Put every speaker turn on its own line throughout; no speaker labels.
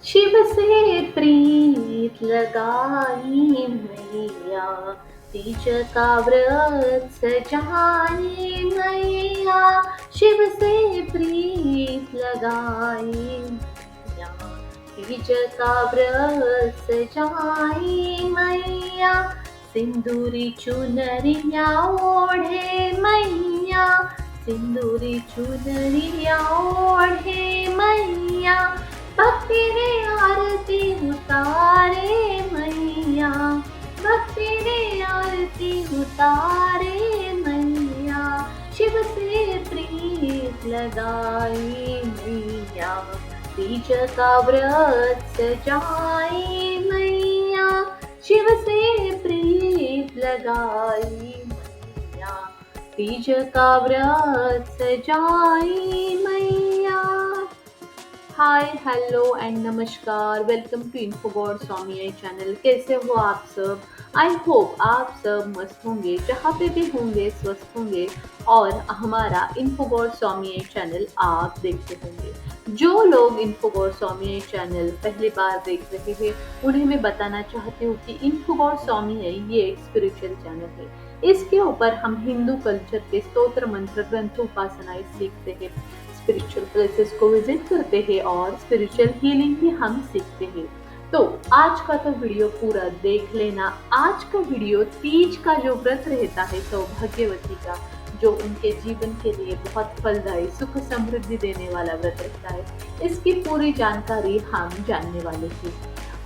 शिव से प्रीत लगाई मैया, तीज का व्रत सजाई मैया। शिव से प्रीत लगाई मैया, तीज का व्रत सजाई मैया। सिंदूरी चुनरिया ओढ़े मैया, सिंदूरी चुनरिया ओढ़े मैया। भक्ति रे आरती उतारे मैया, भक्ति रे आरती उतारे मैया। शिव से प्रीत लगाई मैया, तीज का व्रत सजाई मैया। शिव से प्रीत लगाई मैया, तीज का व्रत सजाई मैया। हाय हेलो एंड नमस्कार, वेलकम टू इन्फोगॉड स्वामी आई चैनल। कैसे हो आप सब? आई होप आप सब मस्त होंगे, जहाँ पे भी होंगे स्वस्थ होंगे और हमारा इन्फोगॉड स्वामी आई चैनल आप देखते होंगे। जो लोग इन्फोगॉड स्वामी आई चैनल पहली बार देख रहे हैं उन्हें मैं बताना चाहती हूँ कि इन्फोगॉड स्वामी आई ये एक स्पिरिचुअल चैनल है। इसके ऊपर हम हिंदू कल्चर के स्तोत्र मंत्र ग्रंथ उपासनाएं सीखते हैं, स्पिरिचुअल प्लेसेस को विजिट करते हैं और स्पिरिचुअल हीलिंग भी हम सीखते हैं। तो आज का तो वीडियो पूरा देख लेना। आज का वीडियो तीज का जो व्रत रहता है सौभाग्यवती का, जो उनके जीवन के लिए बहुत फलदायी सुख समृद्धि देने वाला व्रत रहता है, इसकी पूरी जानकारी हम जानने वाले हैं।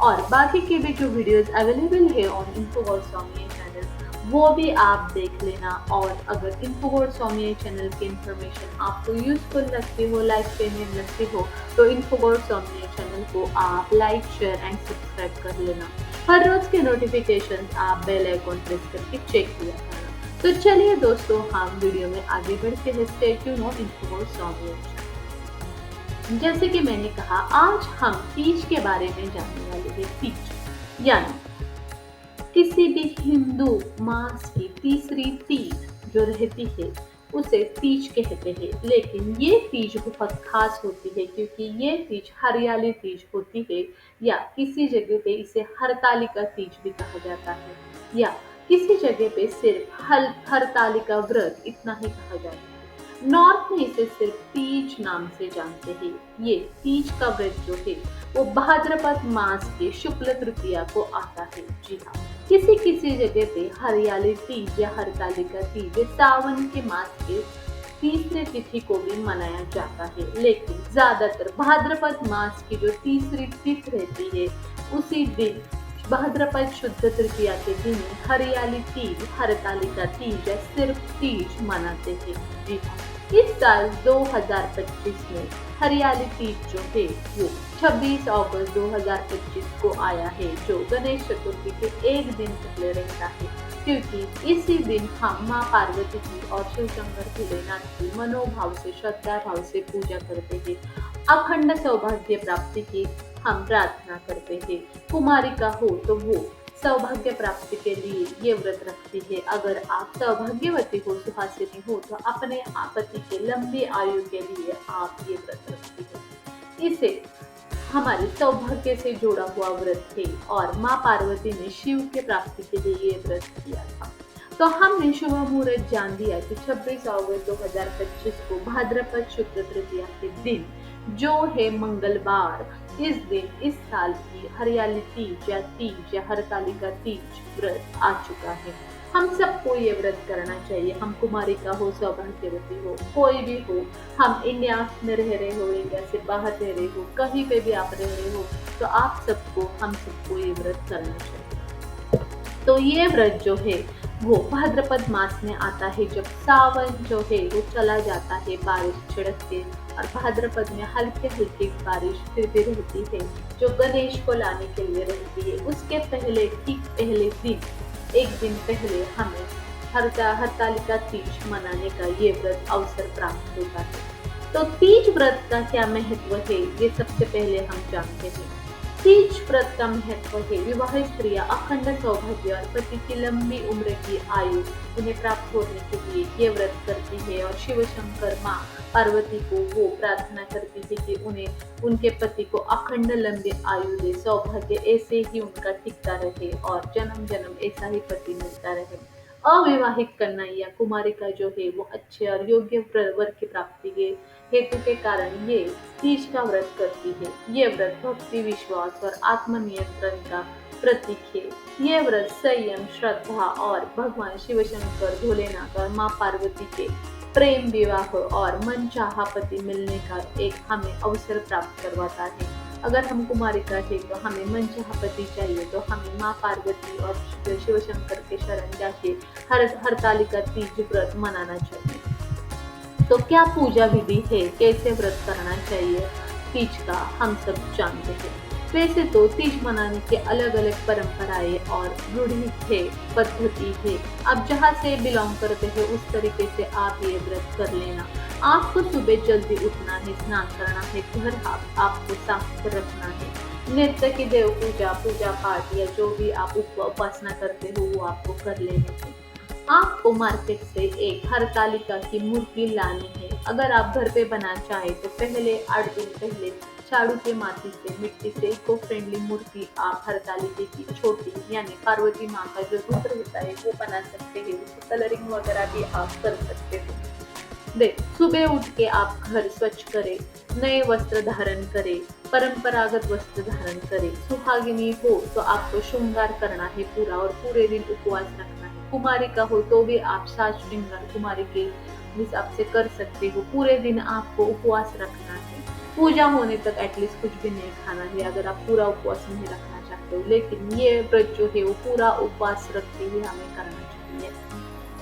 और बाकी के भी जो वीडियोस अवेलेबल है ऑन इन्फोगॉड स्वामी चैनल, वो भी आप देख लेना। और अगर इन्फोगॉड स्वामी चैनल की इंफॉर्मेशन आपको यूजफुल लगती हो, लाइफ चेंजिंग लगती हो, तो इन्फोगॉड स्वामी चैनल को आप लाइक शेयर एंड सब्सक्राइब कर लेना। हर रोज के नोटिफिकेशन आप बेल आइकॉन प्रेस करके चेक किया करना। तो चलिए दोस्तों, हम वीडियो में आगे बढ़ते हैं। स्टे ट्यून्ड ऑन इन्फोगॉड स्वामी चैनल। जैसे कि मैंने कहा, आज हम तीज के बारे में जानने वाले हैं। तीज यानी किसी भी हिंदू मास की तीसरी तीज जो रहती है उसे तीज कहते हैं। लेकिन ये तीज बहुत खास होती है क्योंकि ये तीज हरियाली तीज होती है, या किसी जगह पे इसे हरतालिका तीज भी कहा जाता है, या किसी जगह पे सिर्फ हरतालिका व्रत इतना ही कहा जाता है। नॉर्थ में इसे सिर्फ तीज नाम से जानते हैं। ये तीज का व्रत जो है वो भाद्रपद मास के शुक्ल तृतीया को आता है। जी हाँ, किसी किसी जगह पे हरियाली तीज या हरतालिका तीज सावन के मास के तीसरे तिथि को भी मनाया जाता है, लेकिन ज्यादातर भाद्रपद मास की जो तीसरी तिथि रहती है उसी दिन भाद्रपद शुद्ध तृतीया के दिन हरियाली तीज, हरतालिका तीज या सिर्फ तीज मनाते हैं। जी हाँ, इस साल 2025 में हरियाली तीज जो है वो 26 अगस्त 2025 को आया है, जो गणेश चतुर्थी के एक दिन पहले रहता है, क्योंकि इसी दिन हम माँ पार्वती की और शिव शंकर भोलेनाथ की मनोभाव से, श्रद्धा भाव से पूजा करते हैं। अखंड सौभाग्य प्राप्ति की हम प्रार्थना करते हैं। कुमारिका हो तो वो सौभाग्य प्राप्ति के लिए ये व्रत रखती है। अगर आप सौभाग्यवती हो, सुहासिनी हो, तो अपने पति के लंबी आयु के लिए आप ये व्रत रखती है। इसे हमारे सौभाग्य से जुड़ा हुआ व्रत है और माँ पार्वती ने शिव के प्राप्ति के लिए ये व्रत किया था। तो हमने शुभ मुहूर्त जान दिया कि 26 अगस्त 2025 को भाद्रपद शुक्ल तृतीया के दिन, जो है मंगलवार, इस दिन इस साल की हरियाली तीज या हरतालिका तीज व्रत आ चुका है। हम सबको ये व्रत करना चाहिए। हम कुमारिका हो, सौभाग्यवती हो, कोई भी हो, हम इंडिया में रह रहे हो, इंडिया से बाहर रह रहे हो, कहीं पे भी आप रह रहे हो, तो आप सबको, हम सबको ये व्रत करना चाहिए। तो ये व्रत जो है वो भाद्रपद मास में आता है, जब सावन जो है वो चला जाता है, बारिश छिड़क के, और भाद्रपद में हल्के हल्की बारिश फिर भी रहती है, जो गणेश को लाने के लिए रहती है। उसके पहले, ठीक पहले दिन, एक दिन पहले हमें हरतालिका तीज मनाने का ये व्रत अवसर प्राप्त होता है। तो तीज व्रत का क्या महत्व है, ये सबसे पहले हम जानते हैं। तीज व्रत का महत्व है। विवाहित स्त्रियां अखंड सौभाग्य और पति की लंबी उम्र की आयु उन्हें प्राप्त होने के लिए ये व्रत करती है और शिव शंकर माँ पार्वती को वो प्रार्थना करती है कि उन्हें उनके पति को अखंड लंबी आयु दे, सौभाग्य ऐसे ही उनका टिकता रहे और जन्म जन्म ऐसा ही पति मिलता रहे। अविवाहित कन्या या कुमारिका जो है वो अच्छे और योग्य वर की प्राप्ति के हेतु के कारण ये तीज का व्रत करती है। ये व्रत भक्ति, विश्वास और आत्मनियंत्रण का प्रतीक है। ये व्रत संयम, श्रद्धा और भगवान शिव शंकर, भोलेनाथ और माँ पार्वती के प्रेम विवाह और मनचाहा पति मिलने का एक हमें अवसर प्राप्त करवाता है। अगर हम कुमारिका है तो हमें मनचाहा पति चाहिए तो हमें माँ पार्वती और शिव शंकर के शरण जाके हरतालिका तीज व्रत मनाना चाहिए। तो क्या पूजा विधि है, कैसे व्रत करना चाहिए तीज का, हम सब जानते हैं। वैसे तो तीज मनाने के अलग अलग परंपराएं और रूढ़ी है, पद्धति है। आप जहाँ से बिलोंग करते हैं उस तरीके से आप ये व्रत कर लेना। आपको सुबह जल्दी उठना है, स्नान करना है, घर आपको साफ रखना है। नृत्य की देव पूजा, पूजा पाठ या जो भी आप उपासना करते हो वो आपको कर लेने है। आपको मार्केट से एक हरतालिका की मूर्ति लानी है। अगर आप घर पे बनाना चाहे तो पहले 8 दिन पहले झाड़ू के माटी से, मिट्टी से इको फ्रेंडली मूर्ति आप हरतालिका की छोटी यानी पार्वती माँ का जो रूप रहता है वो बना सकते हैं। उसकी कलरिंग वगैरह भी आप कर सकते हो। देख, सुबह उठ के आप घर स्वच्छ करें, नए वस्त्र धारण करें, परंपरागत वस्त्र धारण करें। सुहागिनी हो तो आपको श्रृंगार करना है पूरा और पूरे दिन उपवास रखना है। कुमारिका हो तो भी आप साज श्रृंगार कुमारी के हिसाब से कर सकते हो। पूरे दिन आपको उपवास रखना है। पूजा होने तक एटलीस्ट कुछ भी नहीं खाना है अगर आप पूरा उपवास नहीं रखना चाहते हो। लेकिन ये व्रत जो है वो पूरा उपवास रखते हुए हमें करना चाहिए।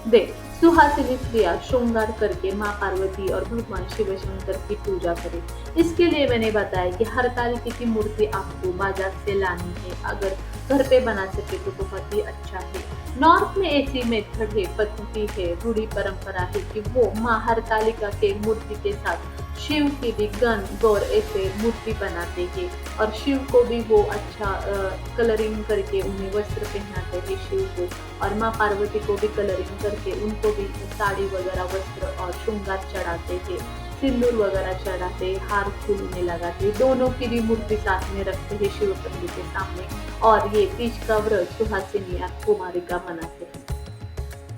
देख, सुहासिनी स्त्रियां श्रृंगार करके माँ पार्वती और भगवान शिव शंकर की पूजा करें। इसके लिए मैंने बताया कि हरतालिका की मूर्ति आपको बाजार से लानी है। अगर घर पे बना सके तो बहुत ही अच्छा है। नॉर्थ में ऐसी मेथड है, पद्धति है, रूढ़ी परंपरा है कि वो माँ हरतालिका के मूर्ति के साथ शिव की भी गण गौर ऐसे मूर्ति बनाते हैं और शिव को भी वो अच्छा कलरिंग करके उन्हें वस्त्र पहनाते हैं शिव को, और माँ पार्वती को भी कलरिंग करके उनको भी साड़ी वगैरह वस्त्र और श्रृंगार चढ़ाते हैं, सिंदूर वगैरह चढ़ाते, हार फूल उन्हें लगाते, दोनों की भी मूर्ति साथ में रखते हैं शिव पंडित के सामने और ये तीज का व्रत सुहासिनी कुमारिका मनाते हैं।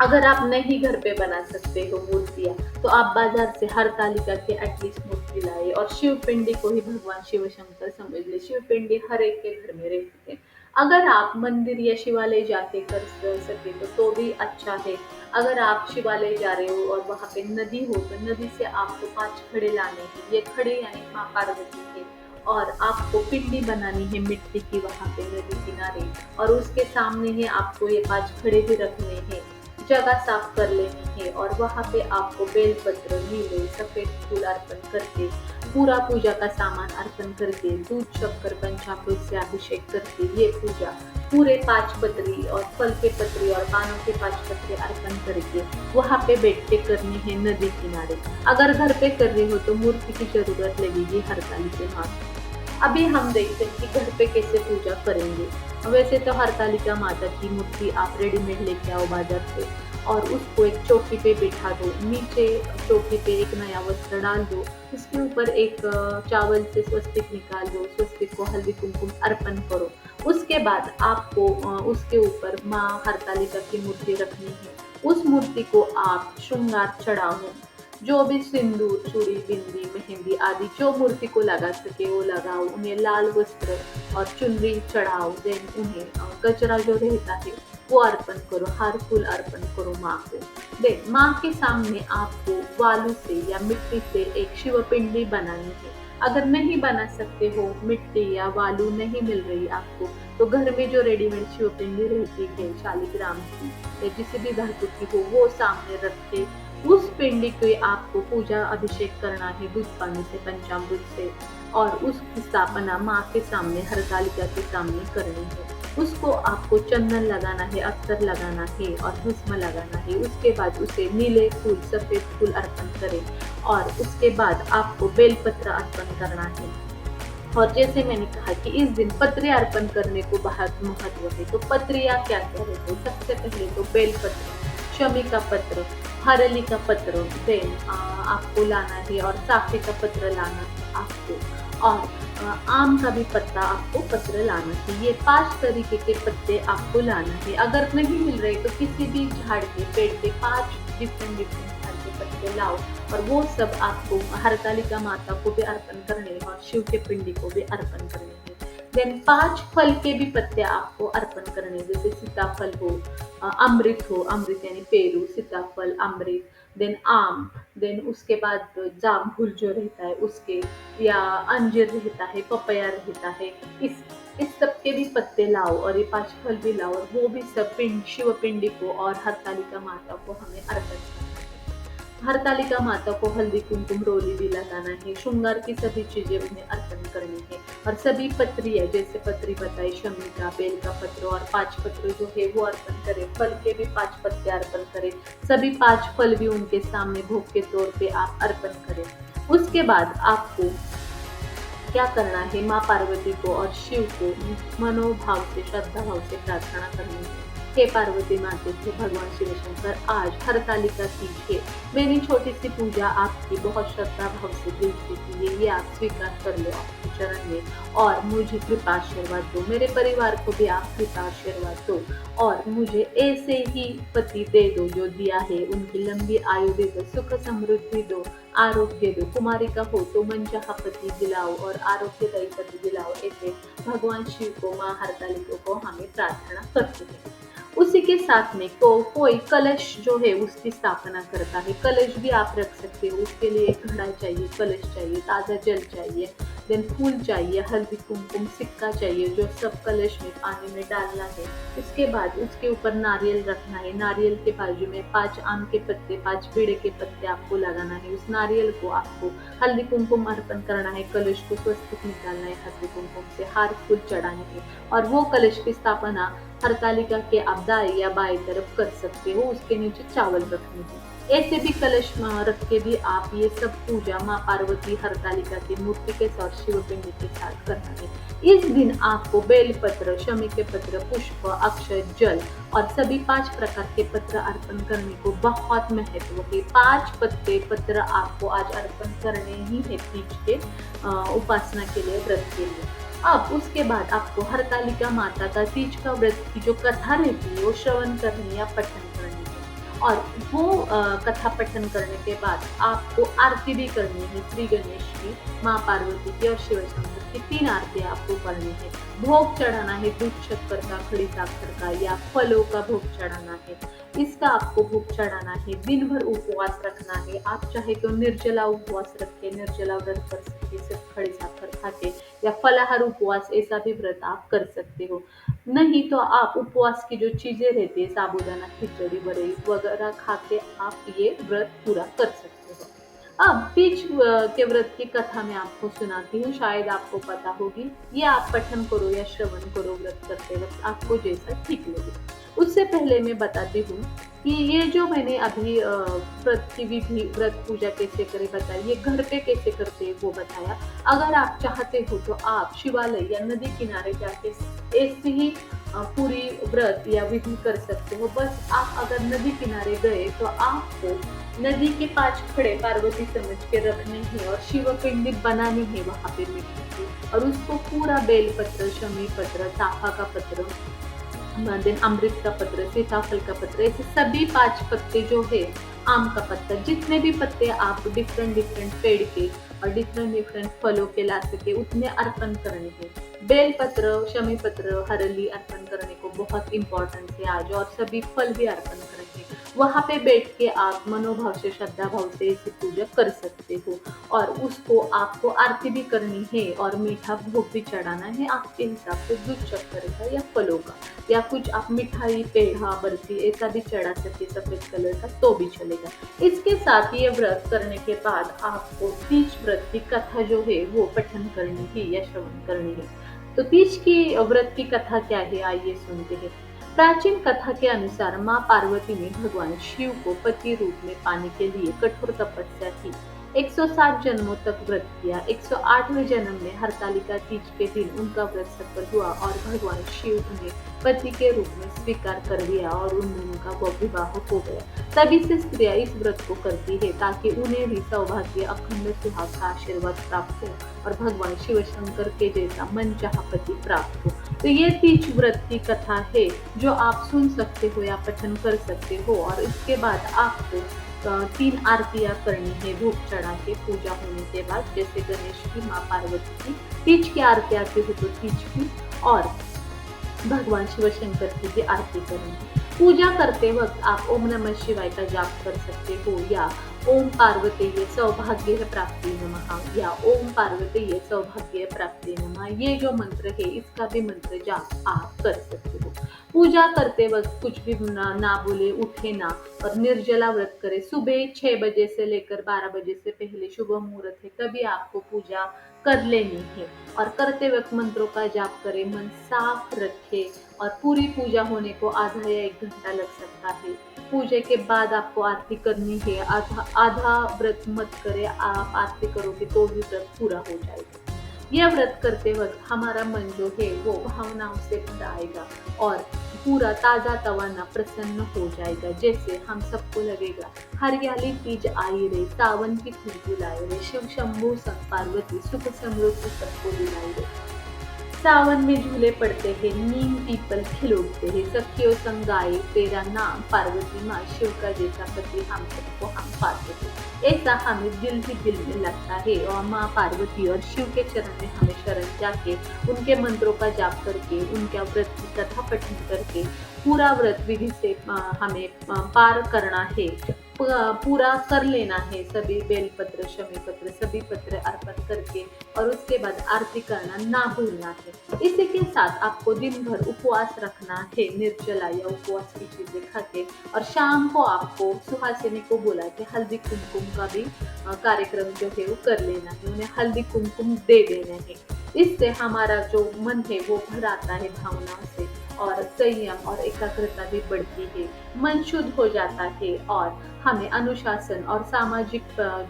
अगर आप नहीं घर पे बना सकते हो मूर्तियाँ तो आप बाजार से हरतालिका के एटलीस्ट मूर्ति लाए और शिव पिंडी को ही भगवान शिव शंकर समझ ले। शिव पिंडी हर एक के घर में रहती है। अगर आप मंदिर या शिवालय जाके कर सके तो भी अच्छा है। अगर आप शिवालय जा रहे हो और वहाँ पे नदी हो तो नदी से आपको 5 खड़े लाने हैं। ये खड़े यानी माँ पार्वती के, और आपको पिंडी बनानी है मिट्टी की वहाँ पे नदी किनारे, और उसके सामने ही आपको ये 5 खड़े भी रखने हैं। जगह साफ कर लेनी है और वहाँ पे आपको बेलपत्र, नीले, सफेद फूल अर्पण करके, पूरा पूजा का सामान अर्पण करके, दूध, शक्कर, पंचामृत से अभिषेक करके ये पूजा पूरे 5 पत्री और फल के पत्री और पानों के 5 पत्रे अर्पण करके वहाँ पे बैठ के करनी है नदी किनारे। अगर घर पे कर रही हो तो मूर्ति की जरूरत लगेगी हरतालिका माँ। अभी हम देखते हैं कि घर पे कैसे पूजा करेंगे। वैसे तो हरतालिका माता की मूर्ति आप रेडीमेड लेके आओ बाजार से और उसको एक चौकी पे बिठा दो। नीचे चौकी पे एक नया वस्त्र डाल दो, उसके ऊपर एक चावल से स्वस्तिक निकाल दो, स्वस्तिक को हल्दी कुमकुम अर्पण करो। उसके बाद आपको उसके ऊपर माँ हरतालिका की मूर्ति रखनी है। उस मूर्ति को आप श्रृंगार चढ़ाओ, जो भी सिंदूर, चूड़ी, बिंदी, मेहंदी आदि जो मूर्ति को लगा सके वो लगाओ। उन्हें लाल वस्त्र और चुनरी चढ़ाओ। देन उन्हें गजरा जो रहता है वो अर्पण करो, हार फूल अर्पण करो माँ को। देन माँ के सामने आपको बालू से या मिट्टी से एक शिव पिंडी बनानी है। अगर नहीं बना सकते हो, मिट्टी या बालू नहीं मिल रही आपको, तो घर में जो रेडीमेड शिव पिंडी रहती है 40 ग्राम की या जिसे भी धातु की हो वो सामने रख के उस पिंडी को आपको पूजा अभिषेक करना है दूध पानी से, पंचामृत से, और उसकी स्थापना माँ के सामने हरतालिका के सामने करनी है। उसको आपको चंदन लगाना है, अत्तर लगाना है और भस्म लगाना है। उसके बाद उसे नीले फूल, सफेद फूल अर्पण करें और उसके बाद आपको बेलपत्र अर्पण करना है और जैसे मैंने कहा कि इस दिन पत्र अर्पण करने को बहुत महत्व है। तो पत्रियाँ क्या-क्या रहते हैं? सबसे पहले तो बेलपत्र, शमी का पत्र, हरली का पत्र, देन आपको लाना है और साफे का पत्र लाना है आपको, और आम का भी पत्ता आपको पत्र लाना है। ये 5 तरीके के पत्ते आपको लाना है। अगर नहीं मिल रहे तो किसी भी झाड़ के, पेड़ के 5 डिफरेंट झाड़ के पत्ते लाओ और वो सब आपको हरतालिका माता को भी अर्पण करने हैं और शिव के पिंडी को भी अर्पण करने हैं। देन 5 फल के भी पत्ते आपको अर्पण करने हैं, जैसे सीताफल हो, अमृत हो, अमृत यानी पेरू, सीताफल, अमृत, देन आम, देन उसके बाद जामुन जो रहता है उसके, या अंजीर रहता है, पपया रहता है, इस सब के भी पत्ते लाओ और ये 5 फल भी लाओ और वो भी सब शिव पिंडी को और हरतालिका माता को हमें अर्पण करना है। हरतालिका माता को हल्दी कुमकुम रोली भी लगाना है, श्रृंगार की सभी चीजें उन्हें अर्पण करनी है। और सभी पत्री है, जैसे पत्री बताई शमी का, बेल का पत्र और 5 पत्र जो है वो अर्पण करें, फल के भी 5 पत्ते अर्पण करें, सभी 5 फल भी उनके सामने भोग के तौर पे आप अर्पण करें। उसके बाद आपको क्या करना है, माँ पार्वती को और शिव को मनोभाव से, श्रद्धा भाव से प्रार्थना करनी है। हे पार्वती माते, हे भगवान शिव शंकर, आज हरतालिका तीज है। मेरी छोटी सी पूजा आपकी बहुत श्रद्धा भाव से दिल से की है, ये आप स्वीकार कर लो आपके चरण में और मुझे कृपा आशीर्वाद दो। मेरे परिवार को भी आप कृपा आशीर्वाद दो और मुझे ऐसे ही पति दे दो जो दिया है, उनकी लंबी आयु दे दो, सुख समृद्धि दो, आरोग्य दो। कुमारिका हो तो मनचाहा पति दिलाओ और आरोग्यदायी पति दिलाओ। ऐसे भगवान शिव को, माँ हरतालिका को हमें प्रार्थना करते हैं। उसी के साथ में कोई कलश जो है उसकी स्थापना करता है। कलश भी आप रख सकते हो, उसके लिए एक घड़ा चाहिए, कलश चाहिए, ताज़ा जल चाहिए, देन फूल चाहिए, हल्दी कुमकुम सिक्का चाहिए जो सब कलश में पानी में डालना है। उसके बाद उसके ऊपर नारियल रखना है, नारियल के बाजू में 5 आम के पत्ते, 5 पेड़े के पत्ते आपको लगाना है। उस नारियल को आपको हल्दी कुमकुम अर्पण करना है, कलश को स्वस्तिक निकालना है, हल्दी कुमकुम से हार फूल चढ़ाने हैं और वो कलश की स्थापना हरतालिका के आप दाएं या बाएं तरफ कर सकते हो, उसके नीचे चावल रखने हैं। ऐसे भी कलश रख के भी आप ये सब पूजा माँ पार्वती हरतालिका की मूर्ति के साथ शिव पिंडी के साथ करना है। इस दिन आपको बेल पत्र, शमी के पत्र, पुष्प, अक्षय, जल और सभी 5 प्रकार के पत्र अर्पण करने को बहुत महत्व है। 5 पत्ते पत्र आपको आज अर्पण करने ही है तीज के उपासना के लिए, व्रत के लिए। अब उसके बाद आपको हरतालिका माता का तीज का व्रत की जो कथा रहती है वो श्रवण करनी या पठन करनी है और वो कथा पठन करने के बाद आपको आरती भी करनी है। श्री गणेश की, माँ पार्वती की और शिव शंकर की 3 आरती आपको करनी है। भोग चढ़ाना है दूध शक्कर का, खड़ी साकर का या फलों का भोग चढ़ाना है, इसका आपको भोग चढ़ाना है। दिन भर उपवास रखना है, आप चाहे तो निर्जला उपवास रख के निर्जला व्रत कर सकते, सिर्फ खड़ी साकर खा के, या फलाहार उपवास ऐसा भी व्रत आप कर सकते हो। नहीं तो आप उपवास की जो चीजें रहती है, साबूदाना खिचड़ी बड़े वगैरह खा के आप ये व्रत पूरा कर सकते हो। अब तीज के व्रत की कथा मैं आपको सुनाती हूँ, शायद आपको पता होगी। ये आप पठन करो या श्रवण करो व्रत करते वक्त, आपको जैसा ठीक लगे। उससे पहले मैं बताती हूँ कि ये जो मैंने अभी व्रत की विधि, व्रत पूजा कैसे करें बताई, ये घर पे कैसे करते हैं वो बताया। अगर आप चाहते हो तो आप शिवालय या नदी किनारे जाके ऐसे ही पूरी व्रत या विधि कर सकते हो। बस आप अगर नदी किनारे गए तो आपको नदी के 5 खड़े पार्वती समझ के रखने हैं और शिव पिंडी बनानी है वहां पे मिट्टी की, और उसको पूरा बेल पत्र, शमी पत्र, चाफा का पत्र, देन अमृत का पत्र, सीताफल का पत्र, ऐसे सभी 5 पत्ते जो है, आम का पत्ता, जितने भी पत्ते आप डिफरेंट पेड़ के और डिफरेंट फलों के ला सके उतने अर्पण करने हैं। बेल पत्र, शमी पत्र, हरली अर्पण करने को बहुत इम्पोर्टेंट है आज, और सभी फल भी अर्पण करेंगे। वहां पे बैठ के आप मनोभाव से, श्रद्धा भाव से इसे पूजा कर सकते हो और उसको आपको आरती भी करनी है और मीठा भोग भी चढ़ाना है आपके हिसाब से, दूध शक्कर का या फलों का, या कुछ आप मिठाई, पेड़ा, बर्फी ऐसा भी चढ़ा सकते सफेद कलर का तो भी चलेगा। इसके साथ ये व्रत करने के बाद आपको तीज व्रत की कथा जो है वो पठन करनी है या श्रवण करनी है। तो तीज की व्रत की कथा क्या है, आइए सुनते हैं। प्राचीन कथा के अनुसार माँ पार्वती ने भगवान शिव को पति रूप में पाने के लिए कठोर तपस्या की। 107 जन्मों तक व्रत किया। 108वें जन्म में हरतालिका तीज के दिन उनका व्रत सफल हुआ और भगवान शिव उन्हें पति के रूप में स्वीकार कर लिया और उनका वो विवाह हो गया। तभी से स्त्रियां इस व्रत को करती है ताकि उन्हें भी सौभाग्य, अखंड सुहाग का आशीर्वाद प्राप्त हो और भगवान शिव शंकर के जैसा मनचाहा पति प्राप्त हो। तो ये तीज व्रत की कथा है जो आप सुन सकते हो या पठन कर सकते हो। और इसके बाद आपको 3 आरतियां करनी है भोग चढ़ा के पूजा होने के बाद, जैसे गणेश की, माँ पार्वती की। तीज की आरती आती हो तो तीज की, और भगवान शिव शंकर की भी आरती करेंगे। पूजा करते वक्त आप ओम नमः शिवाय का जाप कर सकते हो, या ओम पार्वतीये सौभाग्य प्राप्ति नमः, या ओम पार्वतीये सौभाग्य प्राप्ति नमः। ये जो मंत्र है इसका भी मंत्र जाप आप कर सकते हो। पूजा करते वक्त कुछ भी ना बोले, उठे ना, और निर्जला व्रत करे। सुबह 6 बजे से लेकर 12 बजे से पहले शुभ मुहूर्त है, तभी आपको पूजा कर लेनी है। और करते वक्त मंत्रों का जाप करें, मन साफ रखे। और पूरी पूजा होने को आधा या 1 घंटा लग सकता है। पूजे के बाद आपको आरती करनी है। आधा आधा व्रत मत करे, आप आरती करोगे तो भी व्रत पूरा हो जाएगा। यह व्रत करते वक्त हमारा मन जो है वो भावनाओं से भर आएगा और पूरा ताजा तवाना प्रसन्न हो जाएगा। जैसे हम सबको लगेगा हरियाली तीज आई रे, सावन की खुशबू लाए रे, शिव शंभू संग पार्वती सुख समृद्धि सबको दिलाई रे। सावन में झूले पड़ते हैं, नीम पीपल खिल उठते हैं, सखियों संग गाए तेरा नाम, पार्वती माँ शिव का जैसा पति हम सबको हम पाते हैं। ऐसा हमें दिल ही दिल में लगता है। और माँ पार्वती और शिव के चरण में हमें शरण जाके उनके मंत्रों का जाप करके, उनका व्रत की कथा पठन करके पूरा व्रत विधि से हमें पार करना है, पूरा कर लेना है। सभी बेलपत्र, शमी पत्र, सभी पत्र अर्पण करके और उसके बाद आरती करना ना भूलना है। इसी के साथ आपको दिन भर उपवास रखना है, निर्जला या उपवास की चीजें खा के। और शाम को आपको सुहासिनी को बुला के हल्दी कुमकुम का भी कार्यक्रम जो है वो कर लेना है, उन्हें हल्दी कुमकुम दे देने हैं। इससे हमारा जो मन है वो भर आता है भावनाओं से, और संयम और एकाग्रता भी बढ़ती है, मन शुद्ध हो जाता है। और हमें अनुशासन और सामाजिक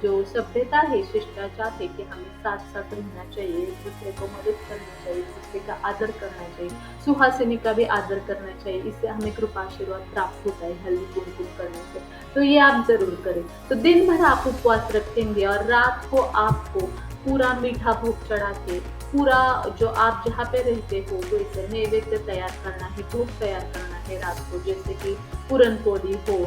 जो सभ्यता है, शिष्टाचार है कि हमें साथ साथ रहना चाहिए, एक दूसरे को मदद करना चाहिए, एक दूसरे का आदर करना चाहिए, सुहासिनी का भी आदर करना चाहिए। इससे हमें कृपा आशीर्वाद प्राप्त होता है हल्दी कुमकुम करने से। तो ये आप जरूर करें। तो दिन भर आप उपवास रखेंगे और रात को आपको पूरा मीठा भोग चढ़ा के, पूरा जो आप जहाँ पे रहते हो वैसे नैवेद्य तैयार करना है, भोग तैयार करना है रात को। जैसे कि पूरन पोली हो,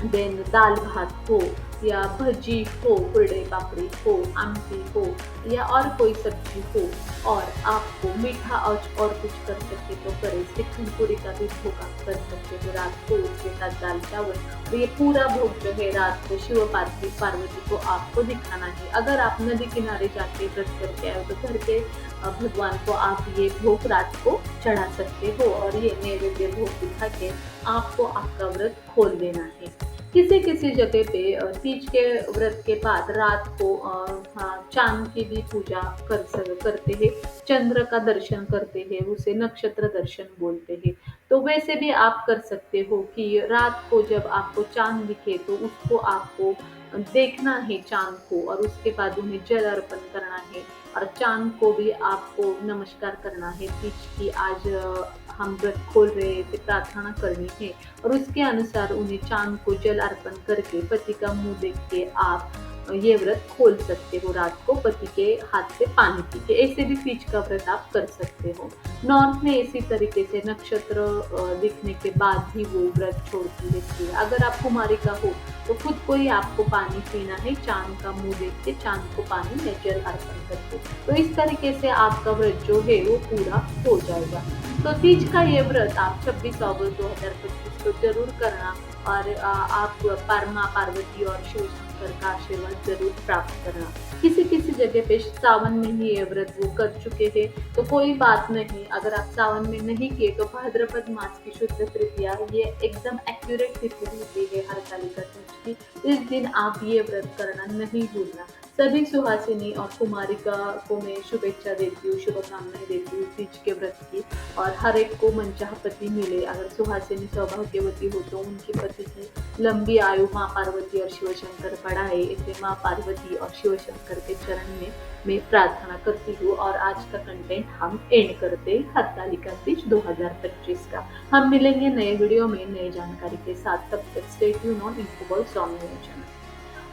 देन दाल भात हो, या भजी हो, कुरडे पापड़ी हो, आमटी हो, या और कोई सब्जी हो। और आपको मीठा और कुछ कर सकते तो करें। श्रीखंड पूरी का भी भोग आप कर सकते हो रात को, उसके साथ दाल चावल। और ये पूरा भोग जो है रात को शिव पार्वती को आपको दिखाना है। अगर आप नदी किनारे जाके व्रत करके आए तो घर के भगवान को आप ये भोग रात को चढ़ा सकते हो, और ये नैवेद्य भोग दिखा के आपको आपका व्रत खोल देना है। किसी किसी जगह पे तीज के व्रत के बाद रात को चांद की भी पूजा करते हैं, चंद्र का दर्शन करते हैं, उसे नक्षत्र दर्शन बोलते हैं। तो वैसे भी आप कर सकते हो कि रात को जब आपको चांद दिखे तो उसको आपको देखना है चांद को, और उसके बाद उन्हें जल अर्पण करना है। और चांद को भी आपको नमस्कार करना है। तीज की आज हम व्रत खोल रहे थे, प्रार्थना करनी है, और उसके अनुसार उन्हें चांद को जल अर्पण करके पति का मुंह देख के आप ये व्रत खोल सकते हो रात को, पति के हाथ से पानी पी के। ऐसे भी तीज का व्रत आप कर सकते हो। नॉर्थ में इसी तरीके से नक्षत्र दिखने के बाद ही वो व्रत छोड़ती रहती है। अगर आप कुमारी का हो तो खुद को ही आपको पानी पीना है, चांद का मुंह देख के, चांद को पानी या जल अर्पण करके। तो इस तरीके से आपका व्रत जो है वो पूरा हो जाएगा। तो तीज का ये व्रत आप 26 अगस्त 2025 को जरूर करना, और आप माँ पार्वती और शिव शंकर का आशीर्वाद जरूर प्राप्त करना। किसी किसी जगह पे सावन में ही ये व्रत वो कर चुके हैं तो कोई बात नहीं। अगर आप सावन में नहीं किए तो भाद्रपद मास की शुद्ध तृतीया, ये एकदम एक्यूरेट तिथि होती है हरतालिका तीज की। इस दिन आप ये व्रत करना नहीं भूलना। सभी सुहासिनी और कुमारिका को मैं शुभेच्छा देती हूँ, शुभकामनाएं देती हूँ तीज के व्रत की। और हर एक को मनचाहा पति मिले। अगर सुहासिनी सौभाग्यवती हो तो उनके पति की लंबी आयु माँ पार्वती और शिव शंकर बढ़ाए, इसे माँ पार्वती और शिव शंकर के चरण में मैं प्रार्थना करती हूँ। और आज का कंटेंट हम एंड करते हैं हरतालिका तीज 2025 का। हम मिलेंगे नए वीडियो में नई जानकारी के साथ। तब तक स्टे ट्यून ऑन इन्फोबॉल स्वामी चैनल।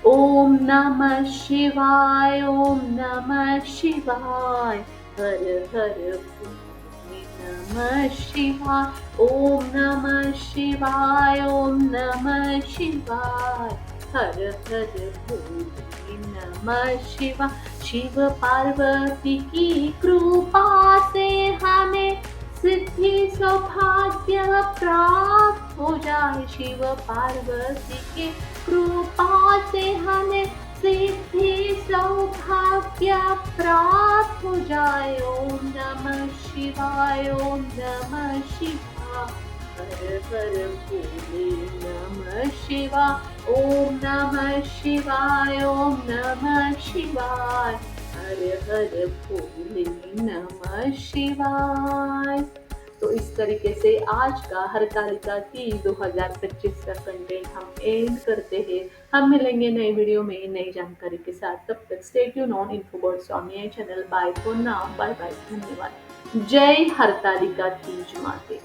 ॐ नमः शिवाय, ॐ नमः शिवाय, हर हर भोले नमः शिवाय, ॐ नमः शिवाय, ॐ नमः शिवाय, हर हर भोले नमः शिवाय। शिव पार्वती की कृपा से हमें सिद्धि सौभाग्य प्राप्त हो जाए। शिव पार्वती के कृपा से हमें सिद्धि सौभाग्य प्राप्त हो जाए। ओम नमः शिवाय, ओम नमः शिवाय, हर हर भोले नमः शिवाय, ओम नमः शिवाय, ओम नमः शिवाय, हर हर भोले नमः शिवाय। तो इस तरीके से आज का हरतालिका तीज 2025 का कंटेंट हम एंड करते हैं। हम मिलेंगे नए वीडियो में नई जानकारी के साथ। तब तक स्टे ट्यून ऑन इन्फोबॉट स्वामी channel. Bye for now, bye bye, धन्यवाद। जय हरतालिका तीज माते।